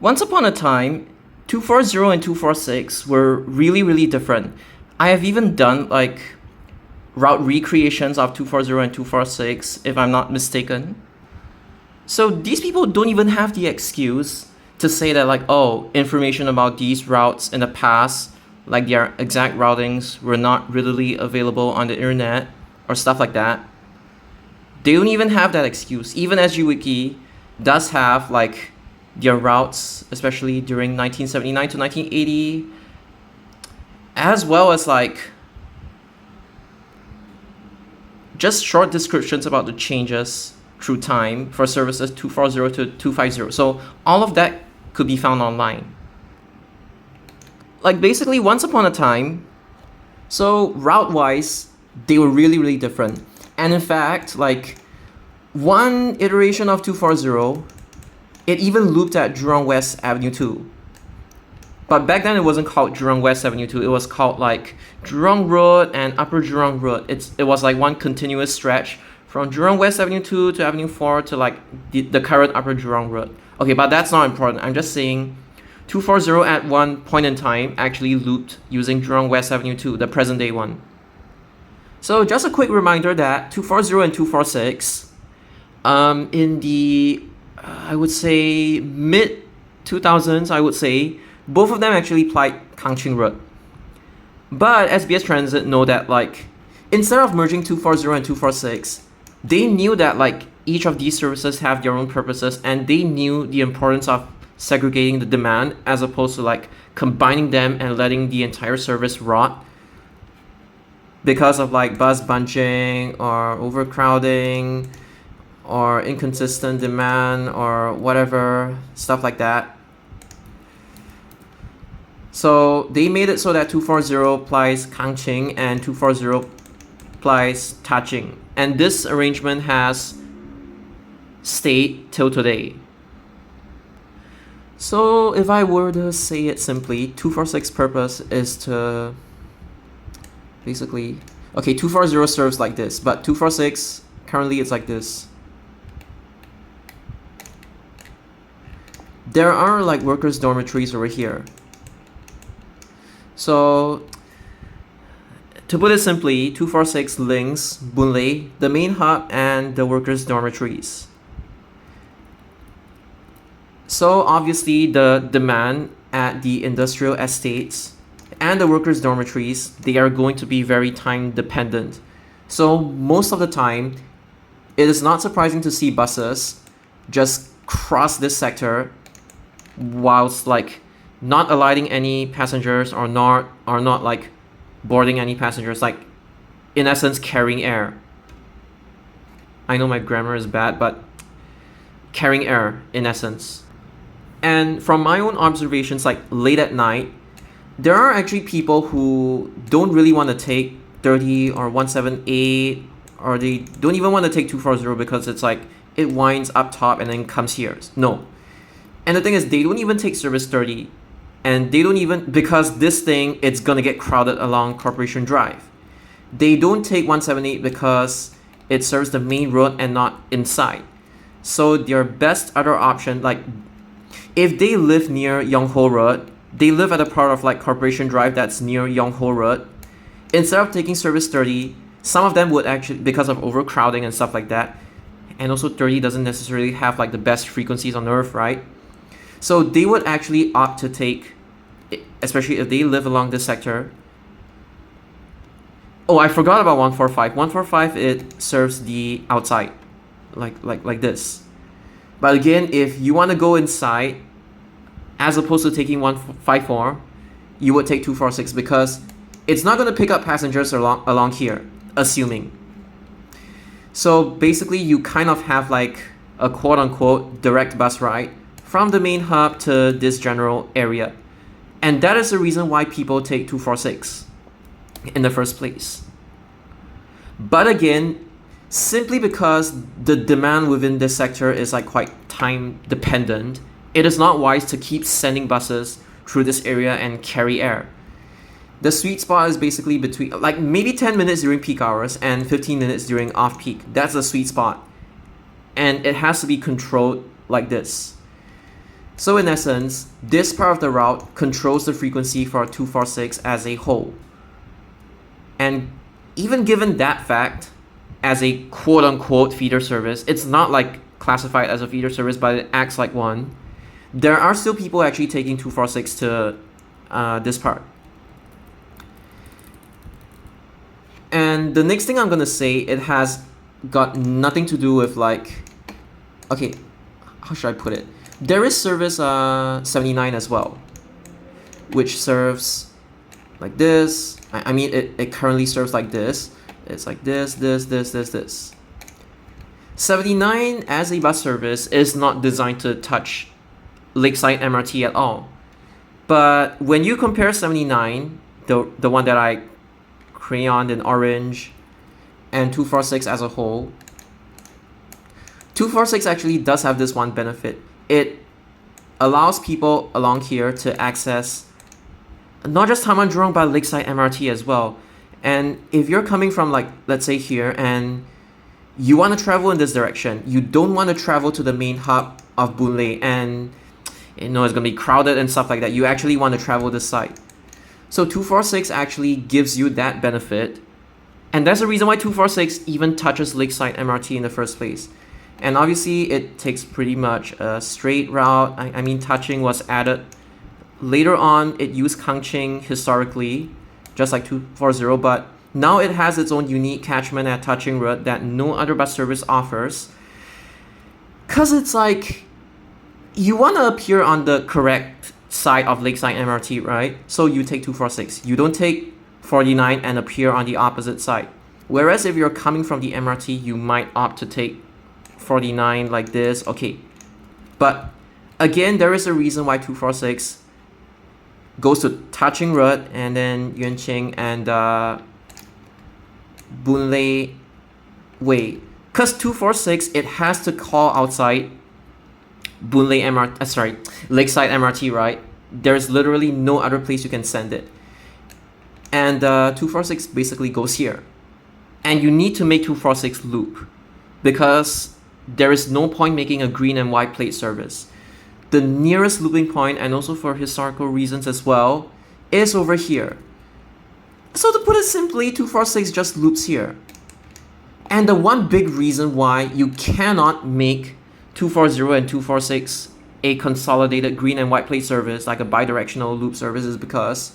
Once upon a time, 240 and 246 were really, really different. I have even done like route recreations of 240 and 246, if I'm not mistaken. So these people don't even have the excuse to say that like, oh, information about these routes in the past, like their exact routings, were not readily available on the internet or stuff like that. They don't even have that excuse. Even SGWiki does have like their routes, especially during 1979 to 1980, as well as like just short descriptions about the changes through time for services 240 to 250. So all of that could be found online. Like basically once upon a time, so route-wise, they were really, really different. And in fact, like one iteration of 240, it even looped at Jurong West Avenue 2. But back then it wasn't called Jurong West Avenue 2, it was called like Jurong Road and Upper Jurong Road. It was like one continuous stretch from Jurong West Avenue 2 to Avenue 4 to like the current Upper Jurong Road. Okay, but that's not important. I'm just saying 240 at one point in time actually looped using Jurong West Avenue 2, the present day one. So just a quick reminder that 240 and 246 in the I would say mid 2000s, I would say both of them actually applied Kangching Road. But SBS Transit know that like instead of merging 240 and 246, they knew that like each of these services have their own purposes, and they knew the importance of segregating the demand as opposed to like combining them and letting the entire service rot because of like bus bunching or overcrowding or inconsistent demand or whatever, stuff like that. So they made it so that 240 applies Kangching and 240 applies Taching. And this arrangement has stayed till today. So if I were to say it simply, 246 purpose is to basically, okay, 240 serves like this, but 246 currently it's like this. There are like workers' dormitories over here. So to put it simply, 246 links Boon Lay, the main hub, and the workers' dormitories. So obviously the demand at the industrial estates and the workers' dormitories, they are going to be very time dependent. So most of the time, it is not surprising to see buses just cross this sector whilst like not alighting any passengers or not like boarding any passengers, like in essence carrying air. I know my grammar is bad, but carrying air in essence. And from my own observations, like late at night, there are actually people who don't really want to take 30 or 178, or they don't even want to take 240 because it's like it winds up top and then comes here. No. And the thing is, they don't even take service 30, and they don't even, because this thing, it's gonna get crowded along Corporation Drive. They don't take 178 because it serves the main road and not inside. So their best other option, like if they live near Yong Ho Road, they live at a part of like Corporation Drive that's near Yong Ho Road, instead of taking service 30, some of them would actually, because of overcrowding and stuff like that, and also 30 doesn't necessarily have like the best frequencies on earth, right? So they would actually opt to take, especially if they live along this sector. Oh, I forgot about 145. 145, it serves the outside, like this. But again, if you want to go inside, as opposed to taking 154, you would take 246 because it's not going to pick up passengers along here, assuming. So basically, you kind of have like a quote-unquote direct bus ride from the main hub to this general area. And that is the reason why people take 246 in the first place. But again, simply because the demand within this sector is like quite time dependent, it is not wise to keep sending buses through this area and carry air. The sweet spot is basically between like maybe 10 minutes during peak hours and 15 minutes during off-peak. That's the sweet spot. And it has to be controlled like this. So in essence, this part of the route controls the frequency for 246 as a whole. And even given that fact, as a quote-unquote feeder service, it's not like classified as a feeder service, but it acts like one. There are still people actually taking 246 to this part. And the next thing I'm gonna say, it has got nothing to do with like, okay, how should I put it? There is service 79 as well, which serves like this. I mean, it currently serves like this. It's like this. 79 as a bus service is not designed to touch Lakeside MRT at all. But when you compare 79, the one that I crayoned in orange, and 246 as a whole, 246 actually does have this one benefit. It allows people along here to access not just Taman but Lakeside MRT as well. And if you're coming from, like, let's say here, and you want to travel in this direction, you don't want to travel to the main hub of Boon Lay, and you know it's going to be crowded and stuff like that. You actually want to travel this side. So 246 actually gives you that benefit. And that's the reason why 246 even touches Lakeside MRT in the first place. And obviously it takes pretty much a straight route. I mean, touching was added. Later on, it used Kangching historically, just like 240, but now it has its own unique catchment at Touching Road that no other bus service offers. Cause it's like, you want to appear on the correct side of Lakeside MRT, right? So you take 246. You don't take 49 and appear on the opposite side. Whereas if you're coming from the MRT, you might opt to take 49 like this. Okay. But again, there is a reason why 246 goes to Touching Road and then Yuanqing and Boon Lay Way. Because 246, it has to call outside Boon Lay Lakeside MRT, right? There's literally no other place you can send it. And 246 basically goes here. And you need to make 246 loop because there is no point making a green and white plate service. The nearest looping point, and also for historical reasons as well, is over here. So to put it simply, 246 just loops here. And the one big reason why you cannot make 240 and 246 a consolidated green and white plate service, like a bidirectional loop service, is because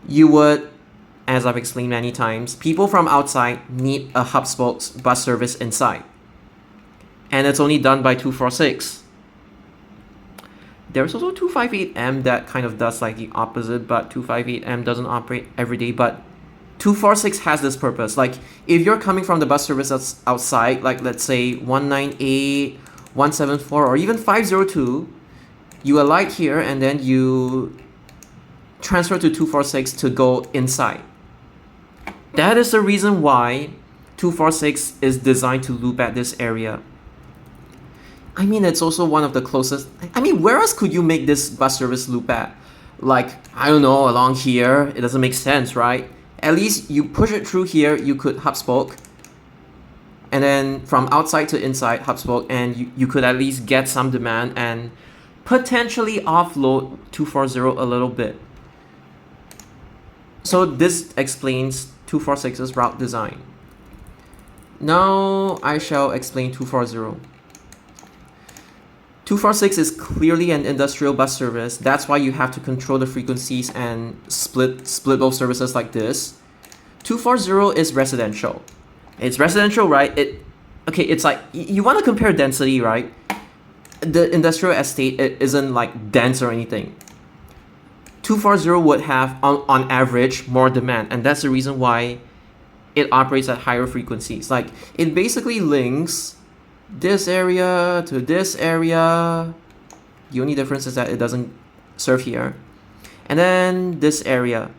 you would, as I've explained many times, people from outside need a hub spokes bus service inside. And it's only done by 246. There's also 258M that kind of does like the opposite, but 258M doesn't operate every day. But 246 has this purpose. Like if you're coming from the bus service that's outside, like let's say 198, 174, or even 502, you alight here and then you transfer to 246 to go inside. That is the reason why 246 is designed to loop at this area. I mean, it's also one of the closest. I mean, where else could you make this bus service loop at? Like, I don't know, along here. It doesn't make sense, right? At least you push it through here, you could hub spoke. And then from outside to inside, hub spoke, and you could at least get some demand and potentially offload 240 a little bit. So this explains 246's route design. Now I shall explain 240. 246 is clearly an industrial bus service. That's why you have to control the frequencies and split both services like this. 240 is residential. It's residential, right? It's like, you want to compare density, right? The industrial estate, it isn't like dense or anything. 240 would have, on average, more demand. And that's the reason why it operates at higher frequencies. Like, it basically links this area to this area. The only difference is that it doesn't serve here. And then this area.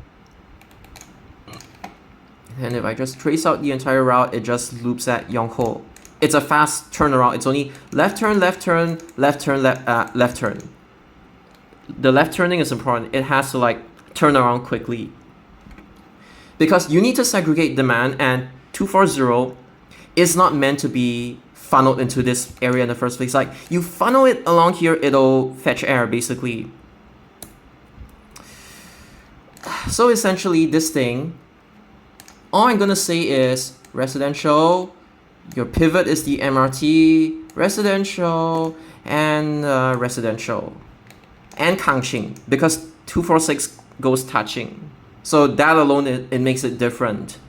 And if I just trace out the entire route, it just loops at Yongho. It's a fast turnaround. It's only left turn, left turn, left turn, left turn. The left turning is important. It has to like turn around quickly. Because you need to segregate demand, and 240 is not meant to be funneled into this area in the first place. Like, you funnel it along here, it'll fetch air, basically. So essentially, this thing, all I'm gonna say is residential, your pivot is the MRT, residential, and residential. And Kangxing, because 246 goes touching. So that alone, it makes it different.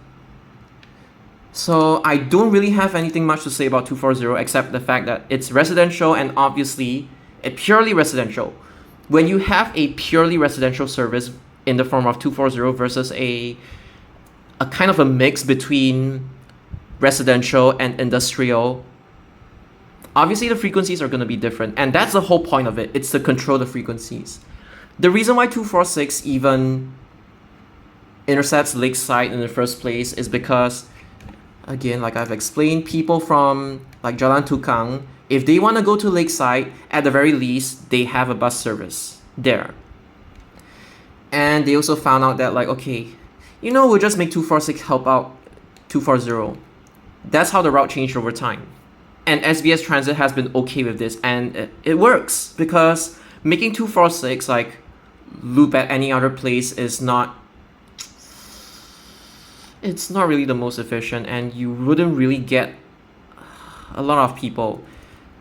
So I don't really have anything much to say about 240 except the fact that it's residential and obviously a purely residential. When you have a purely residential service in the form of 240 versus a kind of a mix between residential and industrial, obviously the frequencies are going to be different, and that's the whole point of it. It's to control the frequencies. The reason why 246 even intercepts Lakeside in the first place is because, again, like I've explained, people from like Jalan Tukang, if they want to go to Lakeside, at the very least, they have a bus service there. And they also found out that, like, okay, we'll just make 246 help out 240. That's how the route changed over time. And SBS Transit has been okay with this, and it works, because making 246 like loop at any other place is not really the most efficient, and you wouldn't really get a lot of people,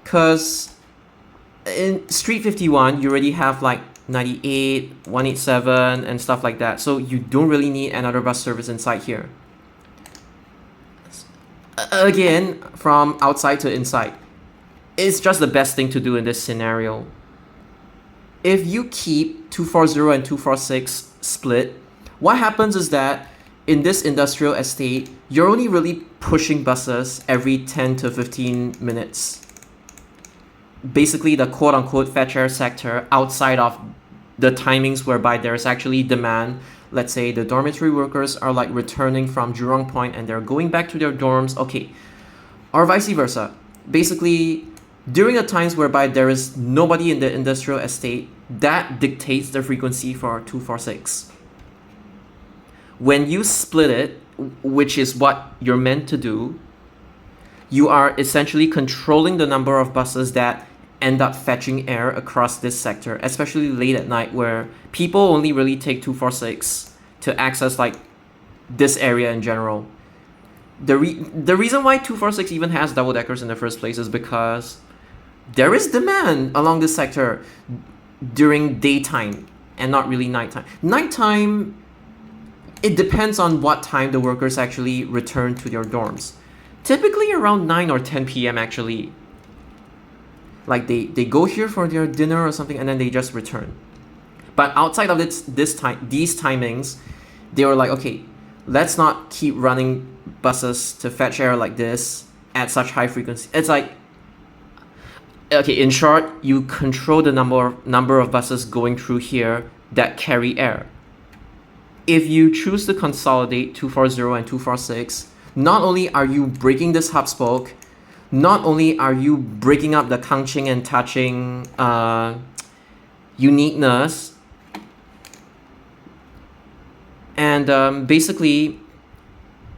because in Street 51 you already have like 98, 187 and stuff like that, so you don't really need another bus service inside here. Again, from outside to inside, it's just the best thing to do in this scenario. If you keep 240 and 246 split, what happens is that in this industrial estate, you're only really pushing buses every 10 to 15 minutes. Basically, the quote-unquote fetch air sector outside of the timings whereby there's actually demand. Let's say the dormitory workers are like returning from Jurong Point and they're going back to their dorms, okay. Or vice versa. Basically, during the times whereby there is nobody in the industrial estate, that dictates the frequency for 246. When you split it, which is what you're meant to do, you are essentially controlling the number of buses that end up fetching air across this sector, especially late at night, where people only really take 246 to access like this area in general. The reason why 246 even has double deckers in the first place is because there is demand along this sector during daytime and not really nighttime. Nighttime, it depends on what time the workers actually return to their dorms. Typically around 9 or 10 p.m. actually. Like they go here for their dinner or something and then they just return. But outside of these timings, they were like, okay, let's not keep running buses to fetch air like this at such high frequency. It's like, okay, in short, you control the number of buses going through here that carry air. If you choose to consolidate 240 and 246, not only are you breaking this hub spoke, not only are you breaking up the Kangxing and Taching uniqueness, and basically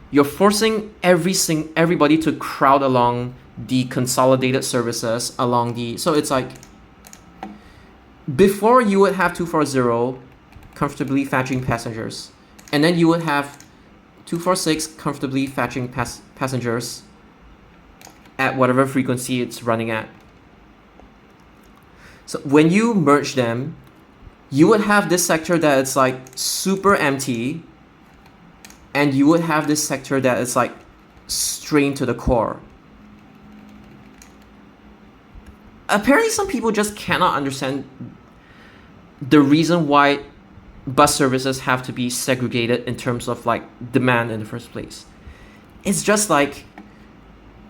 you're forcing everybody to crowd along the consolidated services along the. So it's like, before you would have 240 comfortably fetching passengers, and then you would have 246 comfortably fetching passengers at whatever frequency it's running at. So when you merge them, you would have this sector that it's like super empty, and you would have this sector that is like strained to the core. Apparently some people just cannot understand the reason why bus services have to be segregated in terms of like demand in the first place. It's just like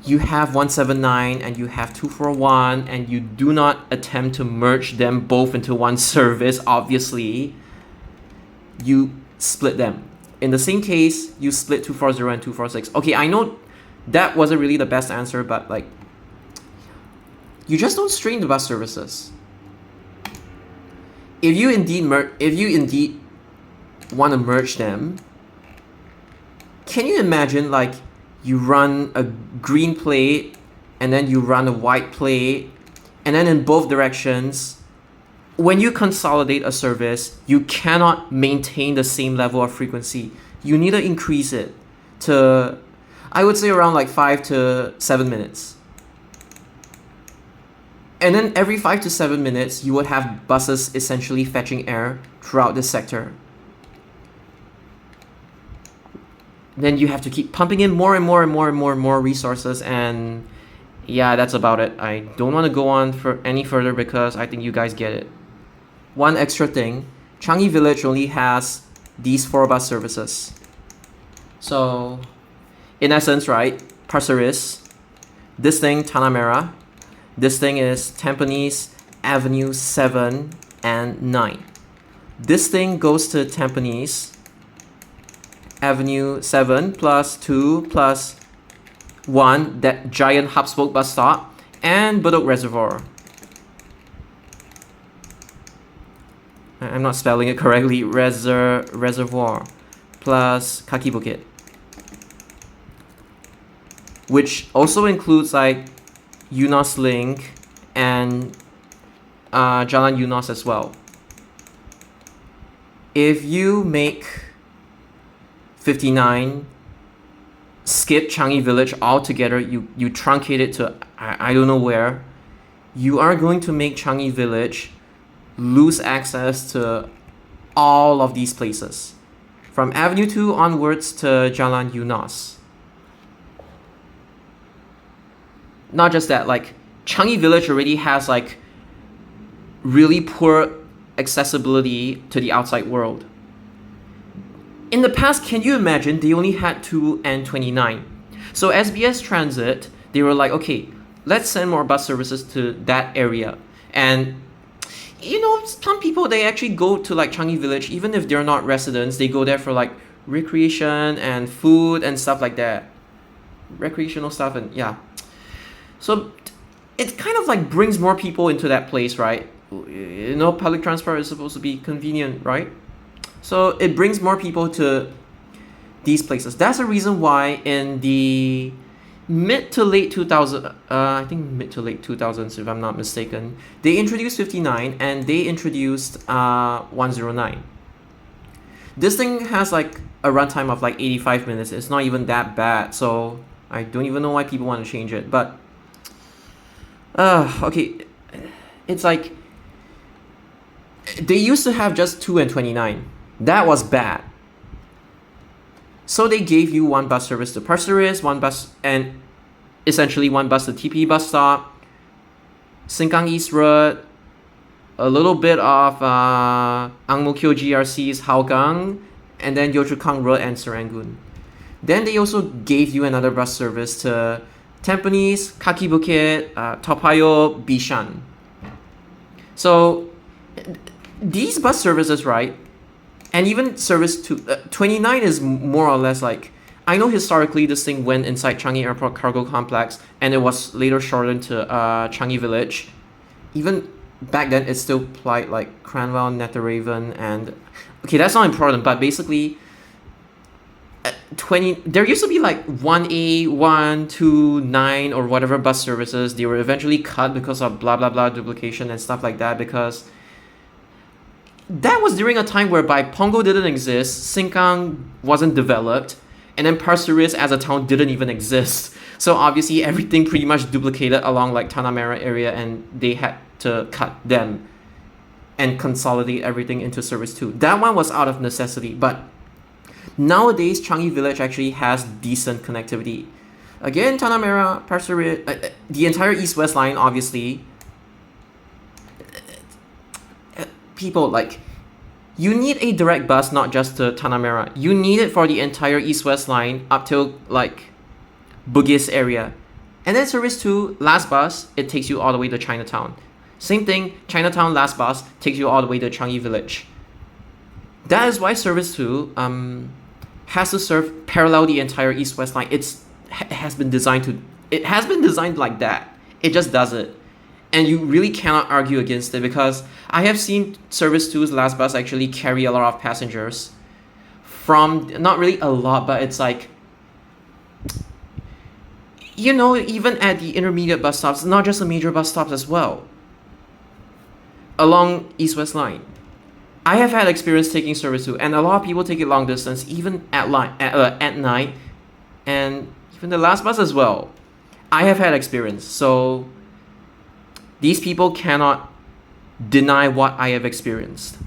you have 179 and you have 241 and you do not attempt to merge them both into one service, obviously. You split them. In the same case, you split 240 and 246. Okay, I know that wasn't really the best answer, but like, you just don't strain the bus services. If you indeed want to merge them, can you imagine like you run a green plate and then you run a white plate, and then in both directions, when you consolidate a service, you cannot maintain the same level of frequency. You need to increase it to, I would say, around like 5 to 7 minutes. And then every 5 to 7 minutes, you would have buses essentially fetching air throughout this sector. Then you have to keep pumping in more and more and more and more and more resources, and yeah, that's about it. I don't want to go on for any further because I think you guys get it. One extra thing, Changi Village only has these 4 bus services. So, in essence, right, Pasir Ris, this thing, Tanah Merah, this thing is Tampines Avenue 7 and 9. This thing goes to Tampines Avenue 7 plus 2 plus 1, that giant hub spoke bus stop, and Bedok Reservoir. I'm not spelling it correctly. Reservoir plus Kaki Bukit, which also includes like Eunos Link and Jalan Eunos as well. If you make 59, skip Changi Village altogether, you truncate it to I don't know where, you are going to make Changi Village lose access to all of these places, from Avenue 2 onwards to Jalan Eunos. Not just that, like Changi Village already has like really poor accessibility to the outside world. In the past, can you imagine, they only had 2 and 29. So SBS Transit, they were like, okay, let's send more bus services to that area. And you know, some people, they actually go to like Changi Village, even if they're not residents, they go there for like recreation and food and stuff like that. Recreational stuff, and yeah. So it kind of like brings more people into that place, right? You know, public transport is supposed to be convenient, right? So it brings more people to these places. That's the reason why in the mid to late 2000s, I think mid to late 2000s if I'm not mistaken, they introduced 59 and they introduced 109. This thing has like a runtime of like 85 minutes. It's not even that bad, so I don't even know why people want to change it. But okay, it's like they used to have just 2 and 29. That was bad. So they gave you 1 bus service to Pasir Ris, 1 bus, and essentially 1 bus to TP bus stop, Sengkang East Road, a little bit of Ang Mo Kio GRC's Hougang, and then Yio Chu Kang Road and Serangoon. Then they also gave you another bus service to Tampines, Kaki Bukit, Toa Payoh, Bishan. So these bus services, right, and even service to 29 is more or less like, I know historically this thing went inside Changi Airport Cargo Complex and it was later shortened to Changi Village. Even back then it still plied like Cranwell, Netheravon, and okay, that's not important, but basically 20, there used to be like 1A, 1, 2, 9 or whatever bus services. They were eventually cut because of blah blah blah duplication and stuff like that, because that was during a time whereby Punggol didn't exist, Sengkang wasn't developed, and then Pasir Ris as a town didn't even exist. So obviously everything pretty much duplicated along like Tanah Merah area, and they had to cut them and consolidate everything into Service 2. That one was out of necessity, but nowadays Changi Village actually has decent connectivity. Again, Tanah Merah, Pasir Ris, the entire east-west line, obviously. People, like, you need a direct bus not just to Tanah Merah. You need it for the entire east-west line up till like Bugis area. And then Service 2, last bus, it takes you all the way to Chinatown. Same thing, Chinatown last bus takes you all the way to Changi Village. That is why Service 2 has to serve parallel the entire east-west line. It has been designed like that. It just does it. And you really cannot argue against it, because I have seen Service 2's last bus actually carry a lot of passengers from, not really a lot, but it's like, You know, even at the intermediate bus stops, not just the major bus stops as well, along East-West line. I have had experience taking service 2, and a lot of people take it long distance, even at night, and even the last bus as well. I have had experience, so these people cannot deny what I have experienced.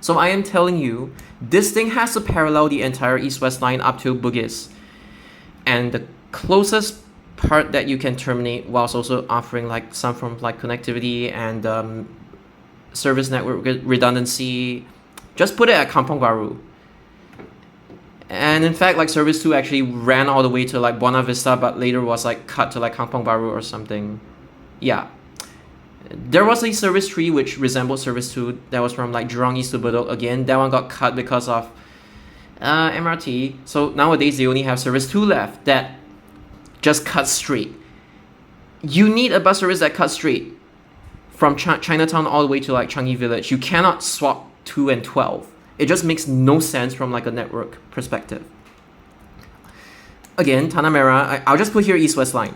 So I am telling you, this thing has to parallel the entire East-West line up to Bugis. And the closest part that you can terminate whilst also offering like some form of like connectivity and service network redundancy, just put it at Kampong Baru. And in fact, like service 2 actually ran all the way to like Buona Vista, but later was like cut to like Kampong Baru or something. Yeah. There was a service 3 which resembled service 2 that was from like Jurong East to Bedok again. That one got cut because of MRT. So nowadays they only have service 2 left that just cuts straight. You need a bus service that cuts straight from Chinatown all the way to like Changi Village. You cannot swap 2 and 12. It just makes no sense from like a network perspective. Again, Tanah Merah, I'll just put here East-West line.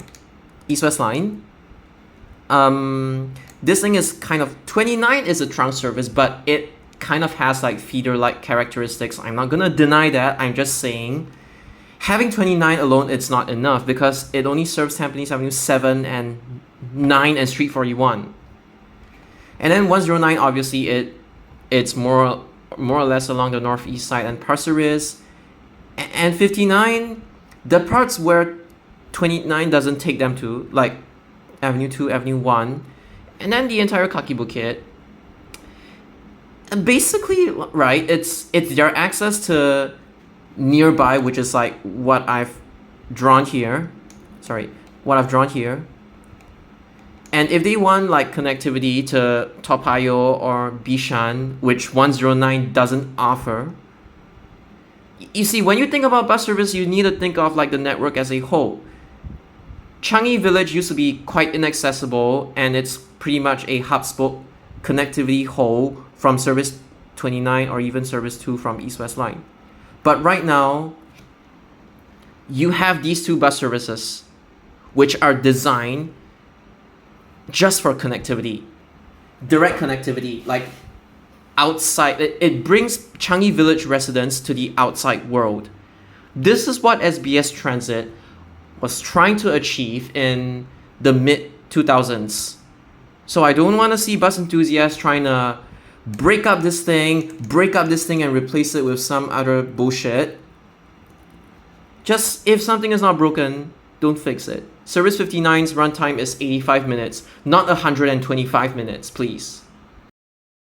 East-West line. This thing is kind of, 29 is a trunk service, but it kind of has like feeder-like characteristics. I'm not gonna deny that. I'm just saying having 29 alone, it's not enough because it only serves Tampines Avenue 7 and 9 and Street 41. And then 109, obviously, it's more or less along the northeast side and Pasir Ris. And 59, the parts where 29 doesn't take them to, like Avenue 2, Avenue 1, and then the entire Kaki Bukit. And basically, right, it's their access to nearby, which is like what I've drawn here. What I've drawn here. And if they want like connectivity to Toa Payoh or Bishan, which 109 doesn't offer, you see, when you think about bus service, you need to think of like the network as a whole. Changi Village used to be quite inaccessible, and it's pretty much a hub-spoke connectivity hole from service 29 or even service 2 from East-West line. But right now, you have these 2 bus services which are designed just for connectivity, direct connectivity, like outside. It brings Changi Village residents to the outside world. This is what SBS Transit was trying to achieve in the mid-2000s. So I don't want to see bus enthusiasts trying to break up this thing and replace it with some other bullshit. Just, if something is not broken, don't fix it. Service 59's runtime is 85 minutes, not 125 minutes, please.